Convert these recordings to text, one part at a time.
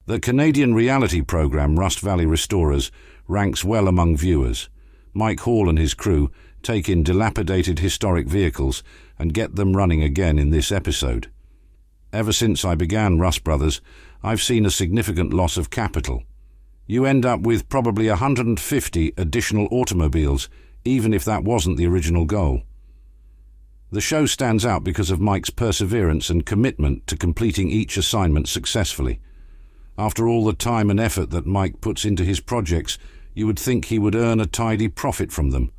The Canadian reality program Rust Valley Restorers ranks well among viewers. Mike Hall and his crew take in dilapidated historic vehicles and get them running again in this episode. Ever since I began Rust Brothers, I've seen a significant loss of capital. You end up with probably 150 additional automobiles, even if that wasn't the original goal. The show stands out because of Mike's perseverance and commitment to completing each assignment successfully. After all the time and effort that Mike puts into his projects, you would think he would earn a tidy profit from them.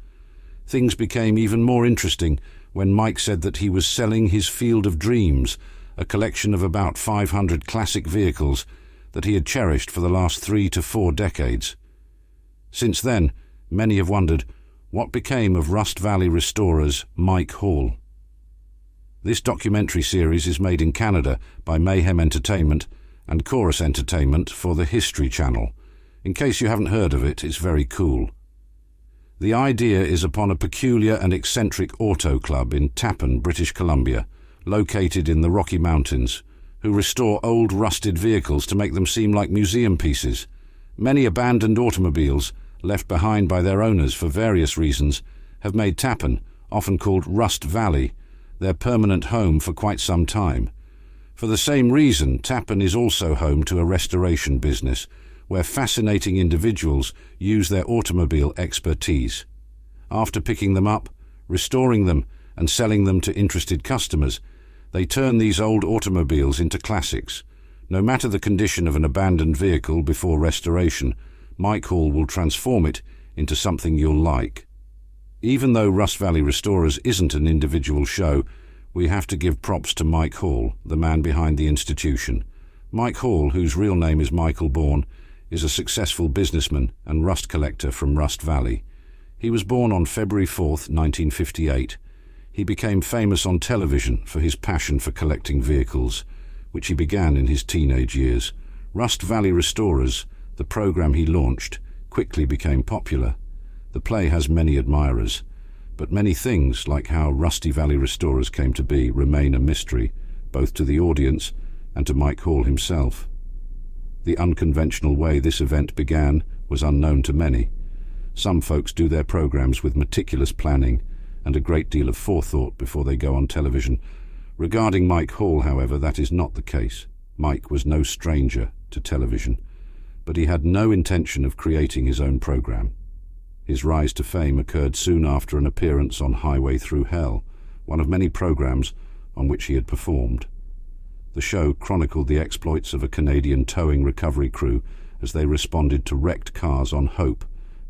Things became even more interesting when Mike said that he was selling his Field of Dreams, a collection of about 500 classic vehicles that he had cherished for the last 3 to 4 decades. Since then, many have wondered, what became of Rust Valley Restorers Mike Hall? This documentary series is made in Canada by Mayhem Entertainment and Chorus Entertainment for the History Channel. In case you haven't heard of it, it's very cool. The idea is upon a peculiar and eccentric auto club in Tappan, British Columbia, located in the Rocky Mountains, who restore old rusted vehicles to make them seem like museum pieces. Many abandoned automobiles, left behind by their owners for various reasons, have made Tappan, often called Rust Valley, their permanent home for quite some time. For the same reason, Tappan is also home to a restoration business, where fascinating individuals use their automobile expertise. After picking them up, restoring them, and selling them to interested customers, they turn these old automobiles into classics. No matter the condition of an abandoned vehicle before restoration, Mike Hall will transform it into something you'll like. Even though Rust Valley Restorers isn't an individual show, we have to give props to Mike Hall, the man behind the institution. Mike Hall, whose real name is Michael Bourne, is a successful businessman and rust collector from Rust Valley. He was born on February 4th, 1958. He became famous on television for his passion for collecting vehicles, which he began in his teenage years. Rust Valley Restorers, the program he launched, quickly became popular. The play has many admirers, but many things, like how Rusty Valley Restorers came to be, remain a mystery, both to the audience and to Mike Hall himself. The unconventional way this event began was unknown to many. Some folks do their programs with meticulous planning and a great deal of forethought before they go on television. Regarding Mike Hall, however, that is not the case. Mike was no stranger to television, but he had no intention of creating his own program. His rise to fame occurred soon after an appearance on Highway Through Hell, one of many programs on which he had performed. The show chronicled the exploits of a Canadian towing recovery crew as they responded to wrecked cars on Hope,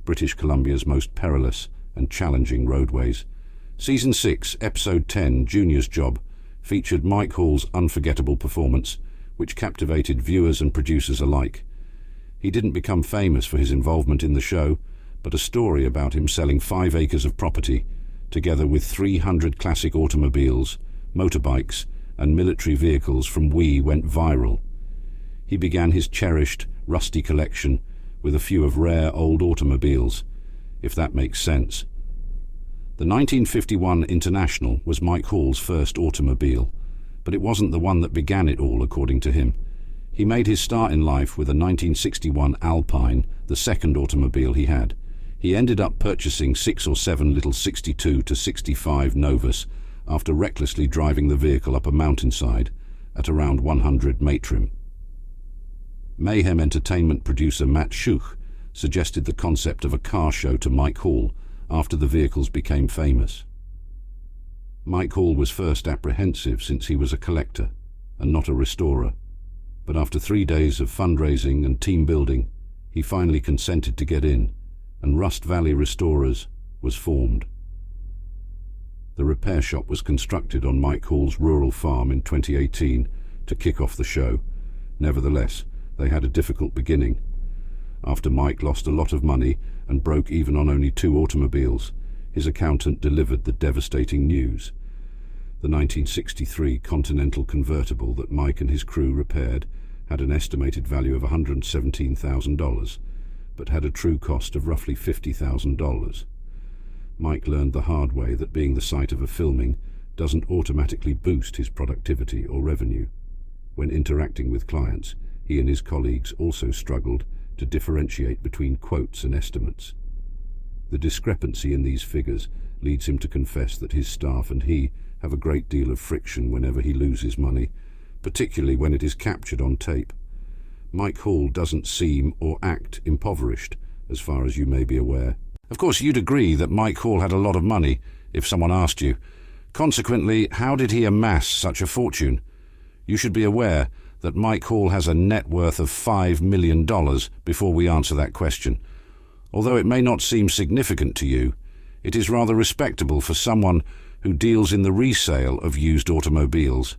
British Columbia's most perilous and challenging roadways. Season 6, Episode 10, Junior's Job, featured Mike Hall's unforgettable performance, which captivated viewers and producers alike. He didn't become famous for his involvement in the show, but a story about him selling 5 acres of property, together with 300 classic automobiles, motorbikes, and military vehicles from Wee went viral. He began his cherished, rusty collection with a few of rare old automobiles, if that makes sense. The 1951 International was Mike Hall's first automobile, but it wasn't the one that began it all, according to him. He made his start in life with a 1961 Alpine, the second automobile he had. He ended up purchasing 6 or 7 little 62 to 65 Novus after recklessly driving the vehicle up a mountainside at around 100 Matrim. Mayhem Entertainment producer Matt Schuch suggested the concept of a car show to Mike Hall after the vehicles became famous. Mike Hall was first apprehensive since he was a collector and not a restorer, but after 3 days of fundraising and team building, he finally consented to get in, and Rust Valley Restorers was formed. The repair shop was constructed on Mike Hall's rural farm in 2018 to kick off the show. Nevertheless, they had a difficult beginning. After Mike lost a lot of money and broke even on only 2 automobiles, his accountant delivered the devastating news. The 1963 Continental convertible that Mike and his crew repaired had an estimated value of $117,000, but had a true cost of roughly $50,000. Mike learned the hard way that being the site of a filming doesn't automatically boost his productivity or revenue. When interacting with clients, he and his colleagues also struggled to differentiate between quotes and estimates. The discrepancy in these figures leads him to confess that his staff and he have a great deal of friction whenever he loses money, particularly when it is captured on tape. Mike Hall doesn't seem or act impoverished, as far as you may be aware. Of course, you'd agree that Mike Hall had a lot of money, if someone asked you. Consequently, how did he amass such a fortune? You should be aware that Mike Hall has a net worth of $5 million before we answer that question. Although it may not seem significant to you, it is rather respectable for someone who deals in the resale of used automobiles.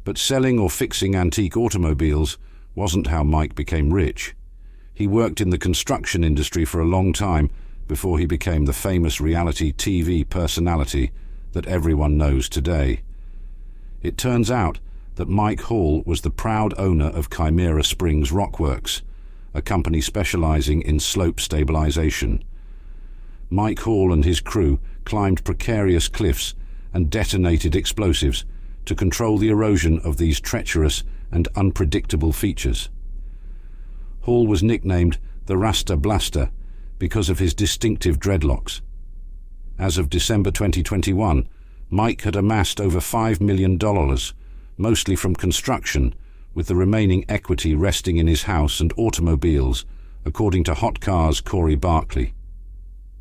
But selling or fixing antique automobiles wasn't how Mike became rich. He worked in the construction industry for a long time before he became the famous reality TV personality that everyone knows today. It turns out that Mike Hall was the proud owner of Chimera Springs Rockworks, a company specializing in slope stabilization. Mike Hall and his crew climbed precarious cliffs and detonated explosives to control the erosion of these treacherous and unpredictable features. Hall was nicknamed the Rasta Blaster because of his distinctive dreadlocks. As of December 2021, Mike had amassed over $5 million, mostly from construction, with the remaining equity resting in his house and automobiles, according to Hot Cars' Corey Barkley.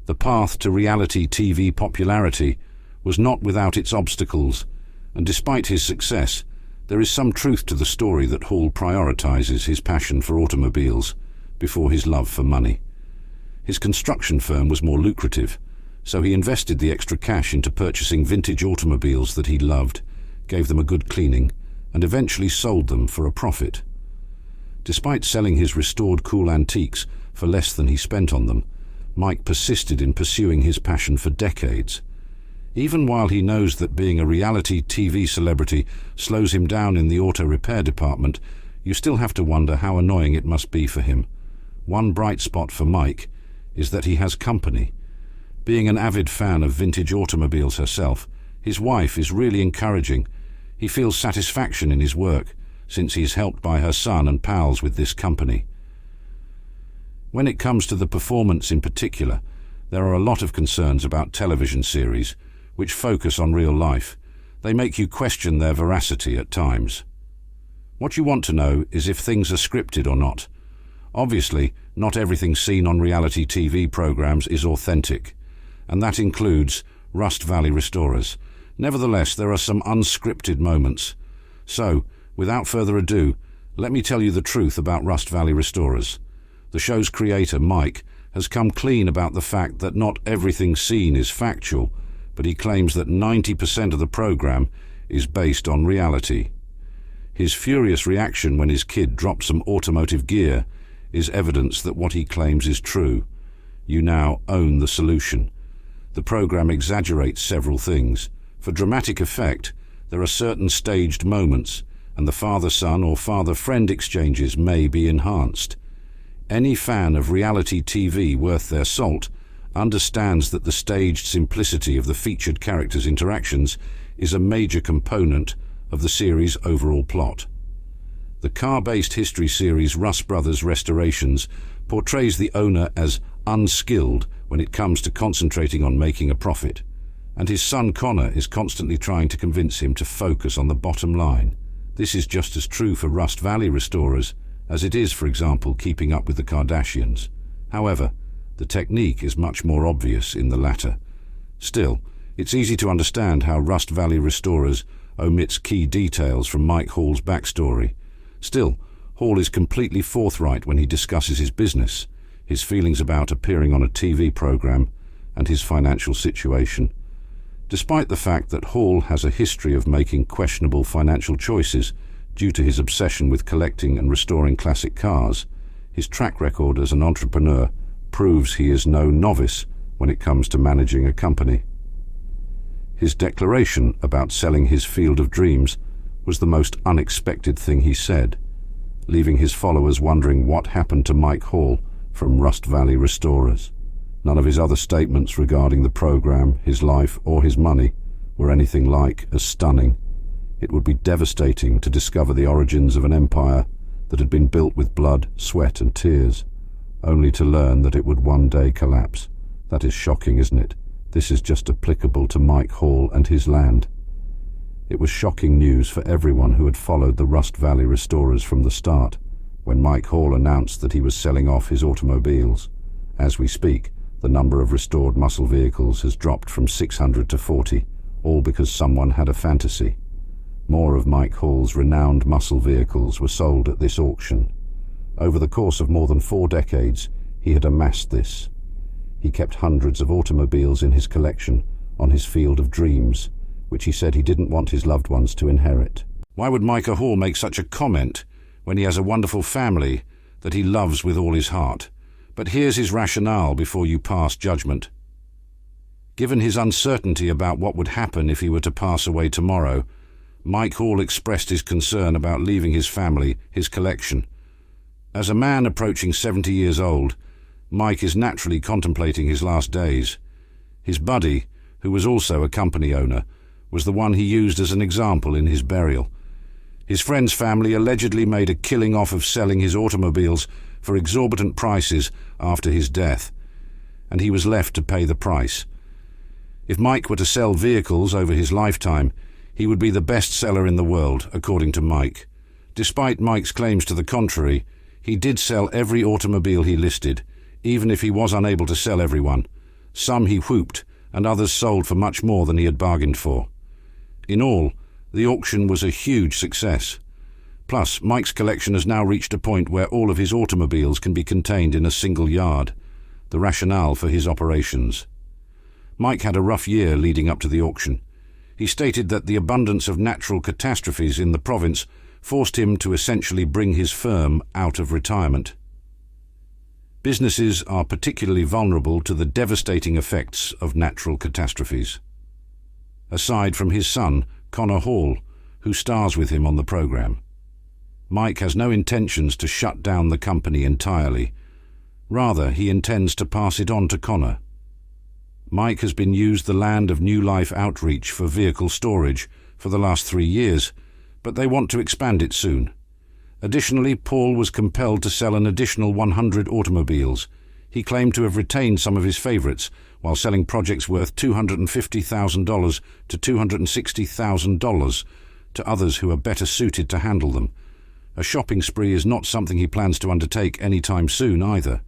The path to reality TV popularity was not without its obstacles, and despite his success, there is some truth to the story that Hall prioritizes his passion for automobiles before his love for money. His construction firm was more lucrative, so he invested the extra cash into purchasing vintage automobiles that he loved, gave them a good cleaning, and eventually sold them for a profit. Despite selling his restored cool antiques for less than he spent on them, Mike persisted in pursuing his passion for decades. Even while he knows that being a reality TV celebrity slows him down in the auto repair department, you still have to wonder how annoying it must be for him. One bright spot for Mike is that he has company. Being an avid fan of vintage automobiles herself, his wife is really encouraging. He feels satisfaction in his work, since he is helped by her son and pals with this company. When it comes to the performance in particular, there are a lot of concerns about television series, which focus on real life. They make you question their veracity at times. What you want to know is if things are scripted or not. Obviously, not everything seen on reality TV programs is authentic, and that includes Rust Valley Restorers. Nevertheless, there are some unscripted moments. So, without further ado, let me tell you the truth about Rust Valley Restorers. The show's creator, Mike, has come clean about the fact that not everything seen is factual, but he claims that 90% of the program is based on reality. His furious reaction when his kid dropped some automotive gear is evidence that what he claims is true. You now own the solution. The program exaggerates several things. For dramatic effect, there are certain staged moments, and the father-son or father-friend exchanges may be enhanced. Any fan of reality TV worth their salt understands that the staged simplicity of the featured characters' interactions is a major component of the series' overall plot. The car-based history series Rust Brothers Restorations portrays the owner as unskilled when it comes to concentrating on making a profit, and his son Connor is constantly trying to convince him to focus on the bottom line. This is just as true for Rust Valley Restorers as it is, for example, Keeping Up with the Kardashians. However, the technique is much more obvious in the latter. Still, it's easy to understand how Rust Valley Restorers omits key details from Mike Hall's backstory. Still, Hall is completely forthright when he discusses his business, his feelings about appearing on a TV program, and his financial situation. Despite the fact that Hall has a history of making questionable financial choices due to his obsession with collecting and restoring classic cars, his track record as an entrepreneur proves he is no novice when it comes to managing a company. His declaration about selling his field of dreams was the most unexpected thing he said, leaving his followers wondering what happened to Mike Hall from Rust Valley Restorers. None of his other statements regarding the program, his life, or his money were anything like as stunning. It would be devastating to discover the origins of an empire that had been built with blood, sweat and tears, only to learn that it would one day collapse. That is shocking, isn't it? This is just applicable to Mike Hall and his land. It was shocking news for everyone who had followed the Rust Valley Restorers from the start, when Mike Hall announced that he was selling off his automobiles. As we speak, the number of restored muscle vehicles has dropped from 600 to 40, all because someone had a fantasy. More of Mike Hall's renowned muscle vehicles were sold at this auction. Over the course of more than 4 decades, he had amassed this. He kept hundreds of automobiles in his collection, on his field of dreams, which he said he didn't want his loved ones to inherit. Why would Micah Hall make such a comment when he has a wonderful family that he loves with all his heart? But here's his rationale before you pass judgment. Given his uncertainty about what would happen if he were to pass away tomorrow, Mike Hall expressed his concern about leaving his family, his collection. As a man approaching 70 years old, Mike is naturally contemplating his last days. His buddy, who was also a company owner, was the one he used as an example in his burial. His friend's family allegedly made a killing off of selling his automobiles for exorbitant prices after his death, and he was left to pay the price. If Mike were to sell vehicles over his lifetime, he would be the best seller in the world, according to Mike. Despite Mike's claims to the contrary, he did sell every automobile he listed, even if he was unable to sell everyone. Some he whooped, and others sold for much more than he had bargained for. In all, the auction was a huge success. Plus, Mike's collection has now reached a point where all of his automobiles can be contained in a single yard, the rationale for his operations. Mike had a rough year leading up to the auction. He stated that the abundance of natural catastrophes in the province forced him to essentially bring his firm out of retirement. Businesses are particularly vulnerable to the devastating effects of natural catastrophes. Aside from his son, Connor Hall, who stars with him on the program, Mike has no intentions to shut down the company entirely. Rather, he intends to pass it on to Connor. Mike has been used the Land of New Life outreach for vehicle storage for the last 3 years, but they want to expand it soon. Additionally, Paul was compelled to sell an additional 100 automobiles. He claimed to have retained some of his favorites, while selling projects worth $250,000 to $260,000 to others who are better suited to handle them. A shopping spree is not something he plans to undertake anytime soon either.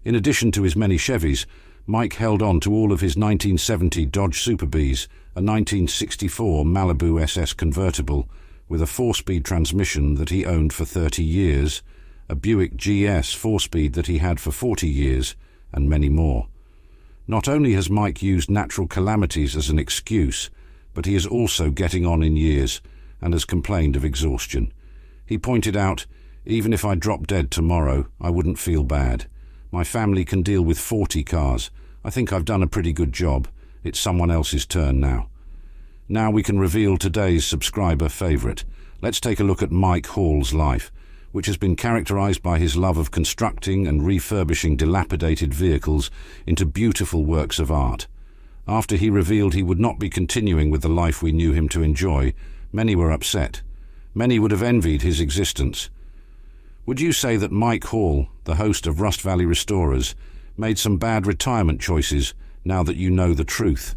In addition to his many Chevys, Mike held on to all of his 1970 Dodge Super Bs, a 1964 Malibu SS convertible with a 4-speed transmission that he owned for 30 years, a Buick GS 4-speed that he had for 40 years, and many more. Not only has Mike used natural calamities as an excuse, but he is also getting on in years and has complained of exhaustion. He pointed out, "Even if I drop dead tomorrow, I wouldn't feel bad. My family can deal with 40 cars. I think I've done a pretty good job. It's someone else's turn now." Now we can reveal today's subscriber favorite. Let's take a look at Mike Hall's life, which has been characterized by his love of constructing and refurbishing dilapidated vehicles into beautiful works of art. After he revealed he would not be continuing with the life we knew him to enjoy, many were upset. Many would have envied his existence. Would you say that Mike Hall, the host of Rust Valley Restorers, made some bad retirement choices now that you know the truth?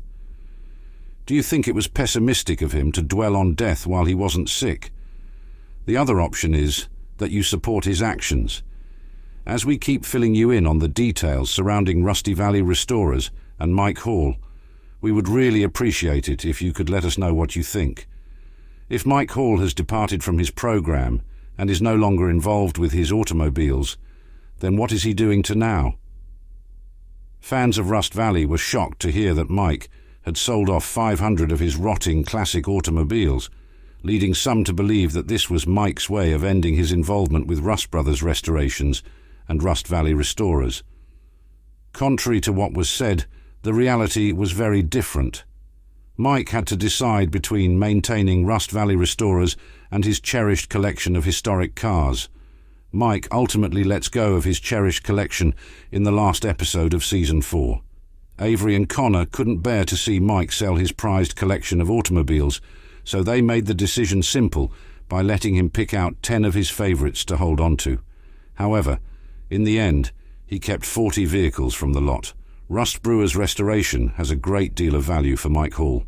Do you think it was pessimistic of him to dwell on death while he wasn't sick? The other option is that you support his actions. As we keep filling you in on the details surrounding Rusty Valley Restorers and Mike Hall, we would really appreciate it if you could let us know what you think. If Mike Hall has departed from his program and is no longer involved with his automobiles, then what is he doing to now? Fans of Rust Valley were shocked to hear that Mike had sold off 500 of his rotting classic automobiles, leading some to believe that this was Mike's way of ending his involvement with Rust Brothers Restorations and Rust Valley Restorers. Contrary to what was said, the reality was very different. Mike had to decide between maintaining Rust Valley Restorers and his cherished collection of historic cars. Mike ultimately lets go of his cherished collection in the last episode of Season 4. Avery and Connor couldn't bear to see Mike sell his prized collection of automobiles, so they made the decision simple by letting him pick out 10 of his favourites to hold on to. However, in the end, he kept 40 vehicles from the lot. Rust Brewers Restoration has a great deal of value for Mike Hall.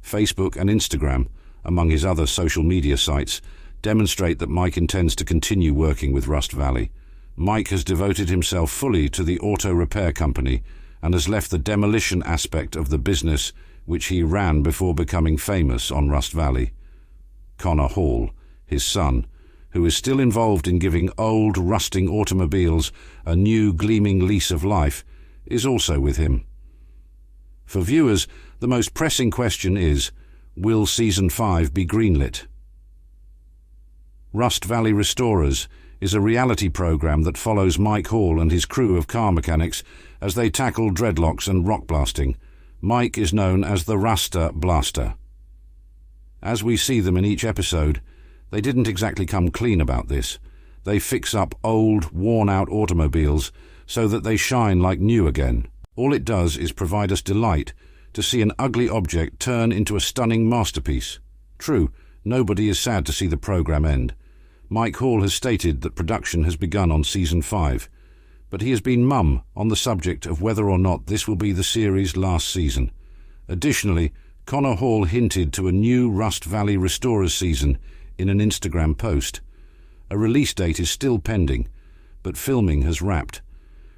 Facebook and Instagram, among his other social media sites, demonstrate that Mike intends to continue working with Rust Valley. Mike has devoted himself fully to the auto repair company and has left the demolition aspect of the business which he ran before becoming famous on Rust Valley. Connor Hall, his son, who is still involved in giving old, rusting automobiles a new, gleaming lease of life, is also with him. For viewers, the most pressing question is, will Season 5 be greenlit? Rust Valley Restorers is a reality program that follows Mike Hall and his crew of car mechanics as they tackle dreadlocks and rock blasting. Mike is known as the Rasta Blaster. As we see them in each episode, they didn't exactly come clean about this. They fix up old, worn-out automobiles so that they shine like new again. All it does is provide us delight to see an ugly object turn into a stunning masterpiece. True, nobody is sad to see the program end. Mike Hall has stated that production has begun on Season 5, but he has been mum on the subject of whether or not this will be the series' last season. Additionally, Connor Hall hinted to a new Rust Valley Restorers season in an Instagram post. A release date is still pending, but filming has wrapped.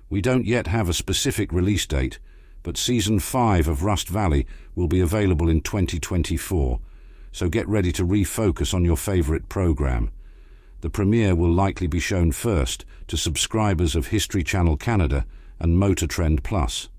We don't yet have a specific release date, but Season 5 of Rust Valley will be available in 2024, so get ready to refocus on your favourite program. The premiere will likely be shown first to subscribers of History Channel Canada and Motor Trend Plus.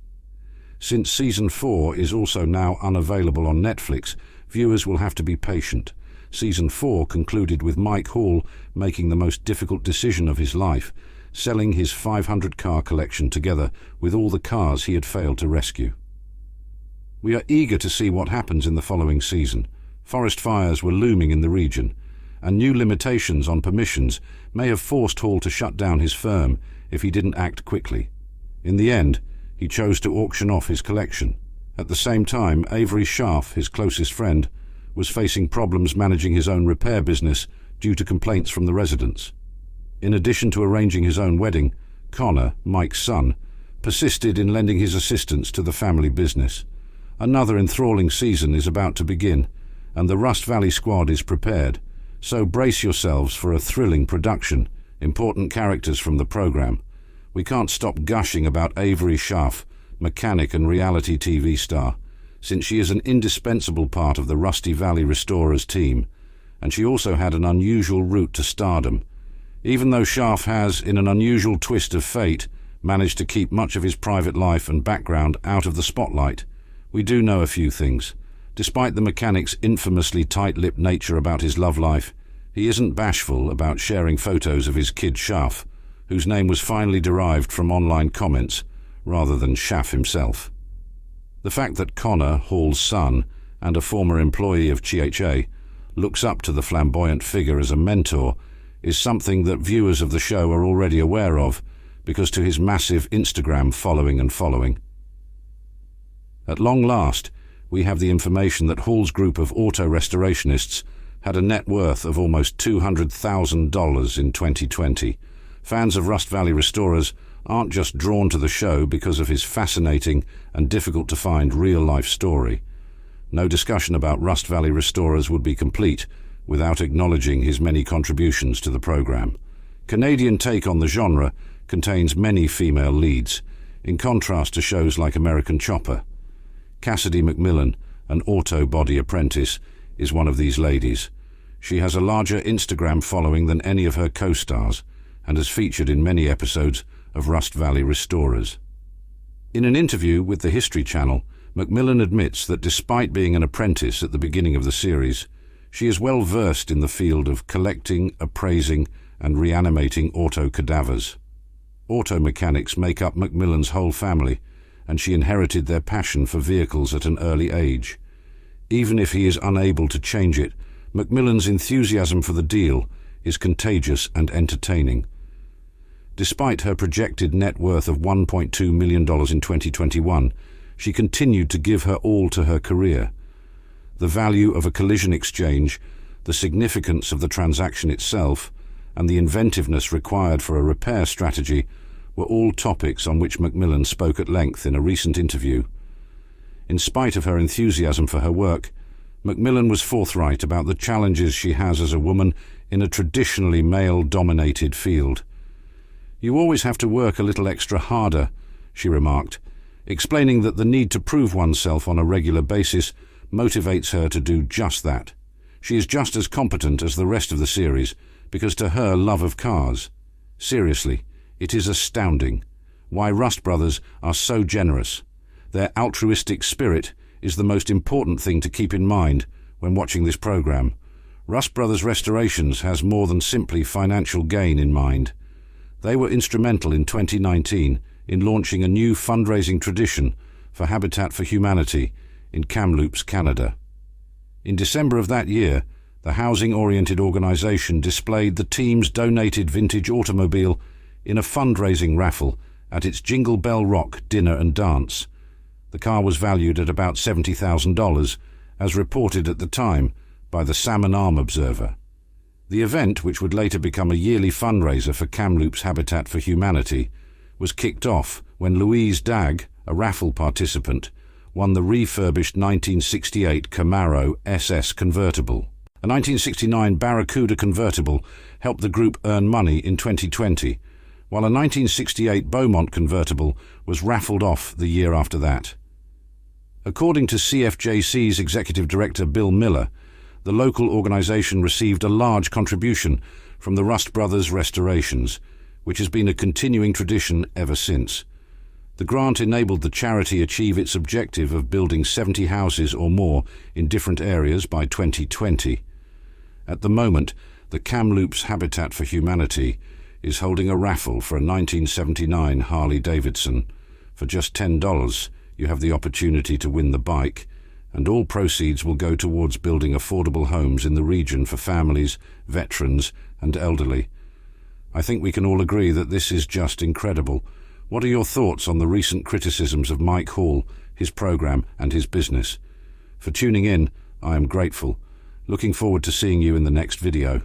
Since Season 4 is also now unavailable on Netflix, viewers will have to be patient. Season 4 concluded with Mike Hall making the most difficult decision of his life, selling his 500-car collection together with all the cars he had failed to rescue. We are eager to see what happens in the following season. Forest fires were looming in the region, and new limitations on permissions may have forced Hall to shut down his firm if he didn't act quickly. In the end, he chose to auction off his collection. At the same time, Avery Schaaf, his closest friend, was facing problems managing his own repair business due to complaints from the residents. In addition to arranging his own wedding, Connor, Mike's son, persisted in lending his assistance to the family business. Another enthralling season is about to begin, and the Rust Valley squad is prepared. So brace yourselves for a thrilling production. Important characters from the program. We can't stop gushing about Avery Schaaf, mechanic and reality TV star, since she is an indispensable part of the Rusty Valley Restorers team, and she also had an unusual route to stardom. Even though Schaaf has, in an unusual twist of fate, managed to keep much of his private life and background out of the spotlight, we do know a few things. Despite the mechanic's infamously tight-lipped nature about his love life, he isn't bashful about sharing photos of his kid Schaaf, whose name was finally derived from online comments rather than Schaaf himself. The fact that Connor, Hall's son, and a former employee of CHA, looks up to the flamboyant figure as a mentor is something that viewers of the show are already aware of, because to his massive Instagram following. At long last, we have the information that Hall's group of auto restorationists had a net worth of almost $200,000 in 2020. Fans of Rust Valley Restorers aren't just drawn to the show because of his fascinating and difficult-to-find real-life story. No discussion about Rust Valley Restorers would be complete without acknowledging his many contributions to the program. Canadian take on the genre contains many female leads, in contrast to shows like American Chopper. Cassidy McMillan, an auto body apprentice, is one of these ladies. She has a larger Instagram following than any of her co-stars and has featured in many episodes of Rust Valley Restorers. In an interview with the History Channel, McMillan admits that despite being an apprentice at the beginning of the series, she is well versed in the field of collecting, appraising, and reanimating auto cadavers. Auto mechanics make up McMillan's whole family, and she inherited their passion for vehicles at an early age. Even if he is unable to change it, McMillan's enthusiasm for the deal is contagious and entertaining. Despite her projected net worth of $1.2 million in 2021, she continued to give her all to her career. The value of a collision exchange, the significance of the transaction itself, and the inventiveness required for a repair strategy were all topics on which Macmillan spoke at length in a recent interview. In spite of her enthusiasm for her work, Macmillan was forthright about the challenges she has as a woman in a traditionally male-dominated field. "You always have to work a little extra harder," she remarked, explaining that the need to prove oneself on a regular basis motivates her to do just that. She is just as competent as the rest of the series because to her love of cars. Seriously, it is astounding why Rust Brothers are so generous. Their altruistic spirit is the most important thing to keep in mind when watching this program. Rust Brothers Restorations has more than simply financial gain in mind. They were instrumental in 2019 in launching a new fundraising tradition for Habitat for Humanity in Kamloops, Canada. In December of that year, the housing-oriented organization displayed the team's donated vintage automobile in a fundraising raffle at its Jingle Bell Rock dinner and dance. The car was valued at about $70,000, as reported at the time by the Salmon Arm Observer. The event, which would later become a yearly fundraiser for Kamloops Habitat for Humanity, was kicked off when Louise Dagg, a raffle participant, won the refurbished 1968 Camaro SS convertible. A 1969 Barracuda convertible helped the group earn money in 2020, while a 1968 Beaumont convertible was raffled off the year after that. According to CFJC's executive director Bill Miller, the local organization received a large contribution from the Rust Brothers Restorations, which has been a continuing tradition ever since. The grant enabled the charity achieve its objective of building 70 houses or more in different areas by 2020. At the moment, the Kamloops Habitat for Humanity is holding a raffle for a 1979 Harley-Davidson. For just $10, you have the opportunity to win the bike, and all proceeds will go towards building affordable homes in the region for families, veterans, and elderly. I think we can all agree that this is just incredible. What are your thoughts on the recent criticisms of Mike Hall, his program, and his business? For tuning in, I am grateful. Looking forward to seeing you in the next video.